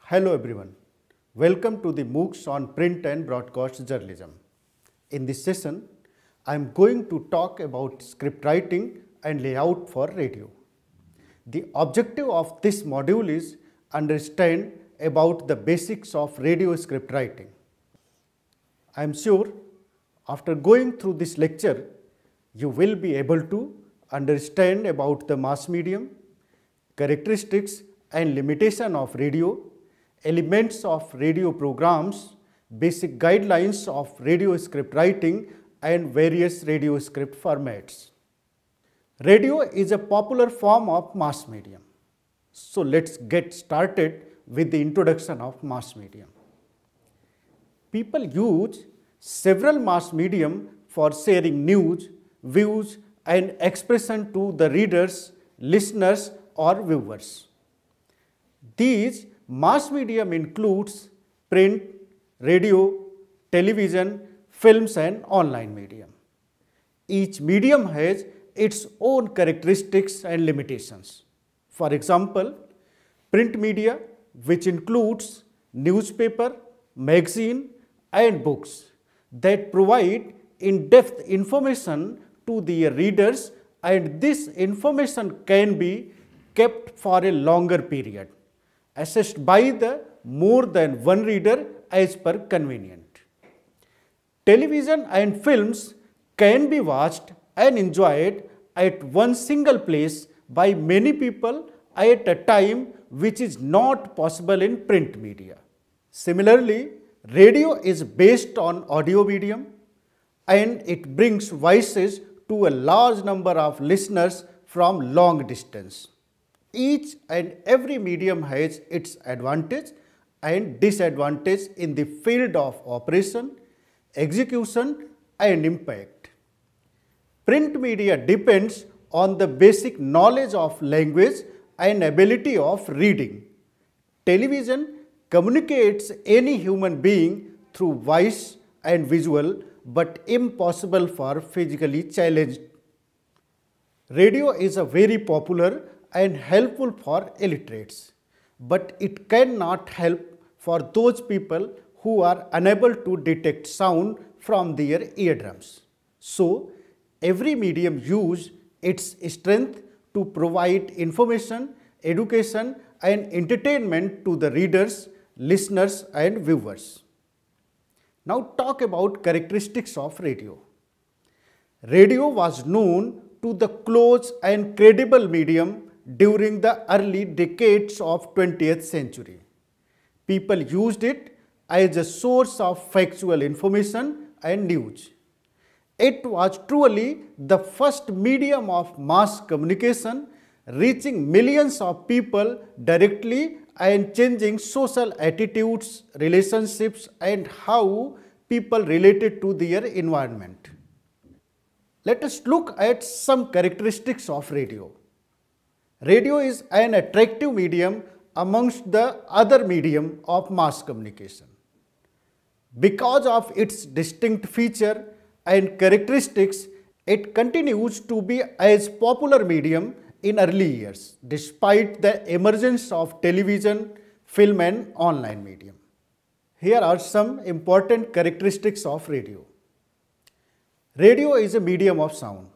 Hello everyone. Welcome to the MOOCs on Print and Broadcast Journalism. In this session, I am going to talk about script writing and layout for radio. The objective of this module is understand about the basics of radio script writing. I am sure after going through this lecture, you will be able to understand about the mass medium, characteristics and limitation of radio, elements of radio programs, basic guidelines of radio script writing and various radio script formats. Radio is a popular form of mass medium. So let's get started with the introduction of mass medium. People use several mass medium for sharing news, views and expression to the readers, listeners or viewers. These mass medium includes print, radio, television, films and online medium. Each medium has its own characteristics and limitations. For example, print media, which includes newspaper, magazine and books that provide in-depth information to their readers, and this information can be kept for a longer period, assessed by the more than one reader as per convenient. Television and films can be watched and enjoyed at one single place by many people at a time, which is not possible in print media. Similarly, radio is based on audio medium and it brings voices to a large number of listeners from long distance. Each and every medium has its advantage and disadvantage in the field of operation, execution and impact. Print media depends on the basic knowledge of language and ability of reading. Television communicates any human being through voice and visual, but impossible for physically challenged. Radio is a very popular and helpful for illiterates, but it cannot help for those people who are unable to detect sound from their eardrums. So, every medium uses its strength to provide information, education and entertainment to the readers, listeners and viewers. Now talk about characteristics of radio. Radio was known to the close and credible medium during the early decades of 20th century. People used it as a source of factual information and news. It was truly the first medium of mass communication, reaching millions of people directly and changing social attitudes, relationships and how people related to their environment. Let us look at some characteristics of radio. Radio is an attractive medium amongst the other medium of mass communication. Because of its distinct feature and characteristics, it continues to be as popular medium in early years, despite the emergence of television, film and online medium. Here are some important characteristics of radio. Radio is a medium of sound.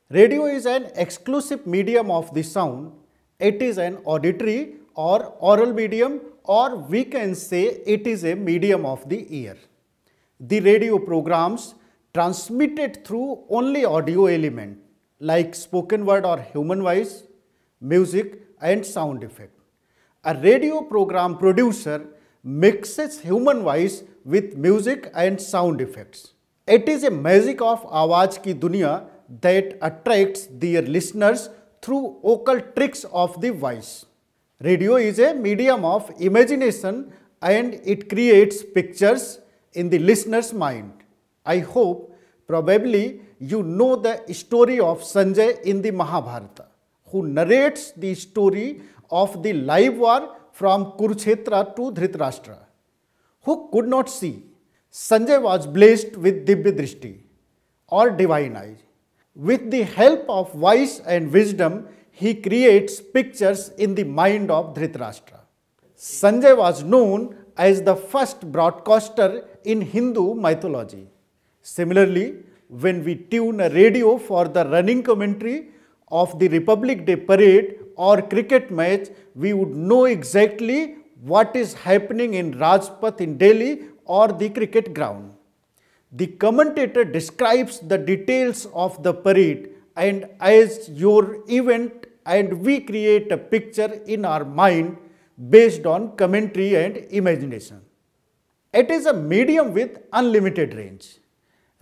Radio is an exclusive medium of the sound. It is an auditory or oral medium, or we can say it is a medium of the ear. The radio programs transmitted through only audio element like spoken word or human voice, music and sound effect. A radio program producer mixes human voice with music and sound effects. It is a magic of आवाज की दुनिया that attracts their listeners through occult tricks of the voice. Radio is a medium of imagination and it creates pictures in the listener's mind. I hope probably you know the story of Sanjay in the Mahabharata, who narrates the story of the live war from Kurukshetra to Dhritarashtra. Who could not see, Sanjay was blessed with Divya Drishti or divine eye. With the help of voice and wisdom, he creates pictures in the mind of Dhritarashtra. Sanjay was known as the first broadcaster in Hindu mythology. Similarly, when we tune a radio for the running commentary of the Republic Day parade or cricket match, we would know exactly what is happening in Rajpath in Delhi or the cricket ground. The commentator describes the details of the parade and as your event, and we create a picture in our mind based on commentary and imagination. It is a medium with unlimited range.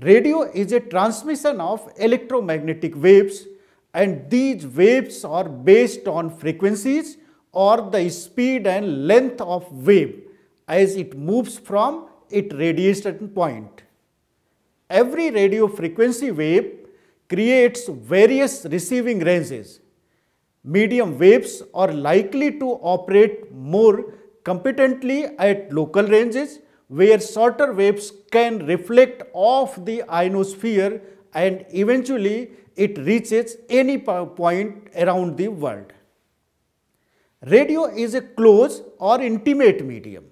Radio is a transmission of electromagnetic waves, and these waves are based on frequencies or the speed and length of wave as it moves from its radiation point. Every radio frequency wave creates various receiving ranges. Medium waves are likely to operate more competently at local ranges, where shorter waves can reflect off the ionosphere and eventually it reaches any point around the world. Radio is a close or intimate medium.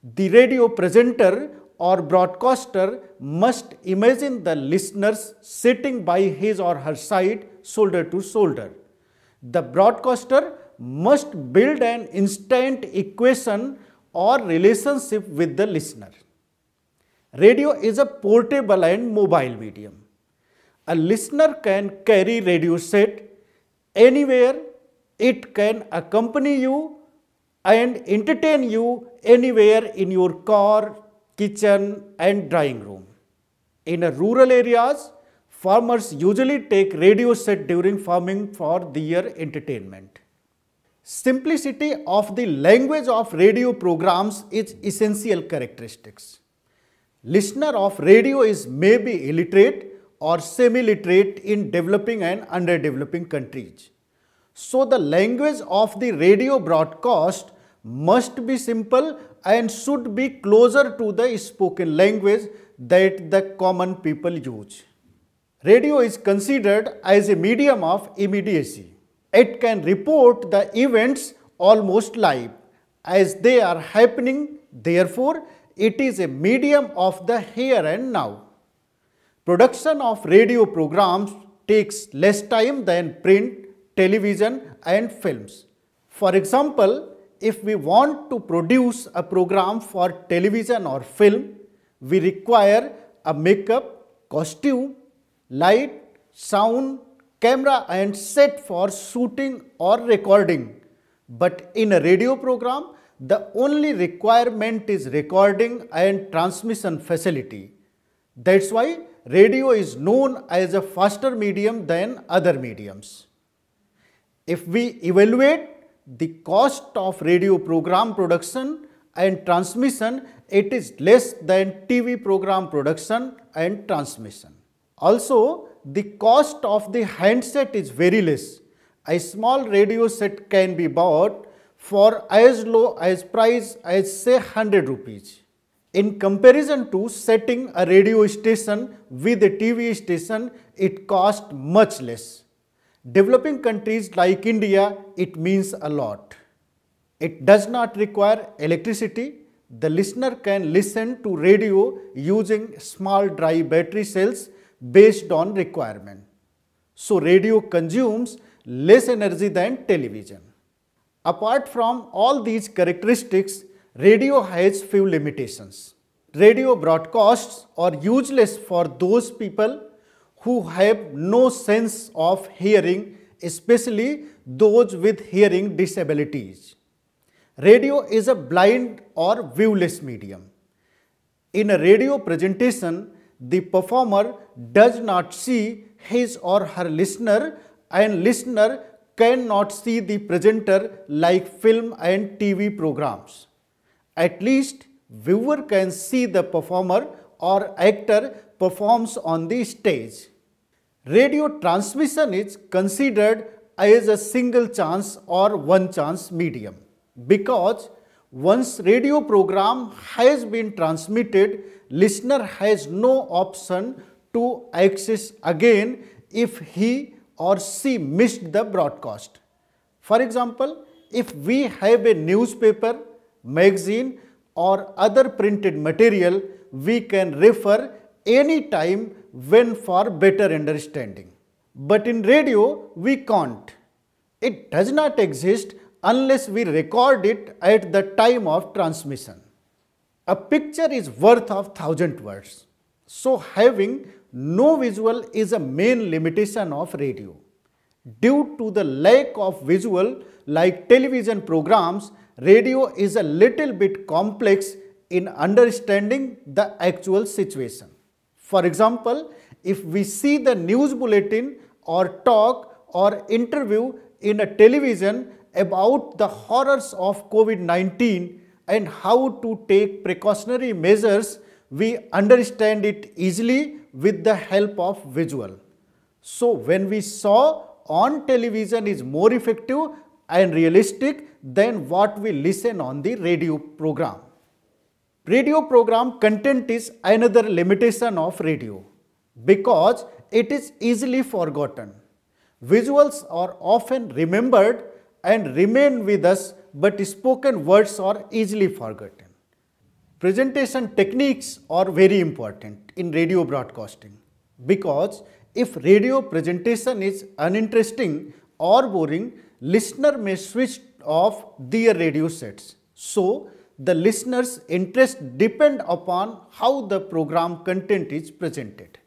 The radio presenter or broadcaster must imagine the listeners sitting by his or her side, shoulder to shoulder. The broadcaster must build an instant equation or relationship with the listener. Radio is a portable and mobile medium. A listener can carry radio set anywhere. It can accompany you and entertain you anywhere in your car, kitchen and drawing room. In rural areas, farmers usually take radio set during farming for their entertainment. Simplicity of the language of radio programs is essential characteristics. Listener of radio is maybe illiterate or semi-literate in developing and underdeveloping countries. So the language of the radio broadcast must be simple and should be closer to the spoken language that the common people use. Radio is considered as a medium of immediacy. It can report the events almost live as they are happening. Therefore, it is a medium of the here and now. Production of radio programs takes less time than print, television and films. For example, if we want to produce a program for television or film, we require a makeup, costume, light, sound, camera and set for shooting or recording. But in a radio program, the only requirement is recording and transmission facility. That's why radio is known as a faster medium than other mediums. If we evaluate the cost of radio program production and transmission, it is less than TV program production and transmission. Also, the cost of the handset is very less. A small radio set can be bought for as low as price as say 100 rupees. In comparison to setting a radio station with a TV station, it costs much less. Developing countries like India, it means a lot. It does not require electricity. The listener can listen to radio using small dry battery cells based on requirement. So radio consumes less energy than television. Apart from all these characteristics, radio has few limitations. Radio broadcasts are useless for those people who have no sense of hearing, especially those with hearing disabilities. Radio is a blind or viewless medium. In a radio presentation, the performer does not see his or her listener, and listener cannot see the presenter like film and TV programs. At least viewer can see the performer or actor performs on the stage. Radio transmission is considered as a single chance or one chance medium because once radio program has been transmitted, listener has no option to access again if he or she missed the broadcast. For example, if we have a newspaper, magazine or other printed material, we can refer any time when for better understanding. But in radio, we can't. It does not exist unless we record it at the time of transmission. A picture is worth of 1,000 words. So having no visual is a main limitation of radio. Due to the lack of visual like television programs, radio is a little bit complex in understanding the actual situation. For example, if we see the news bulletin or talk or interview in a television about the horrors of COVID-19 and how to take precautionary measures, we understand it easily with the help of visual. So when we saw on television is more effective and realistic than what we listen on the radio program. Radio program content is another limitation of radio because it is easily forgotten. Visuals are often remembered and remain with us, but spoken words are easily forgotten. Presentation techniques are very important in radio broadcasting because if radio presentation is uninteresting or boring, listener may switch off their radio sets. So, the listener's interest depends upon how the program content is presented.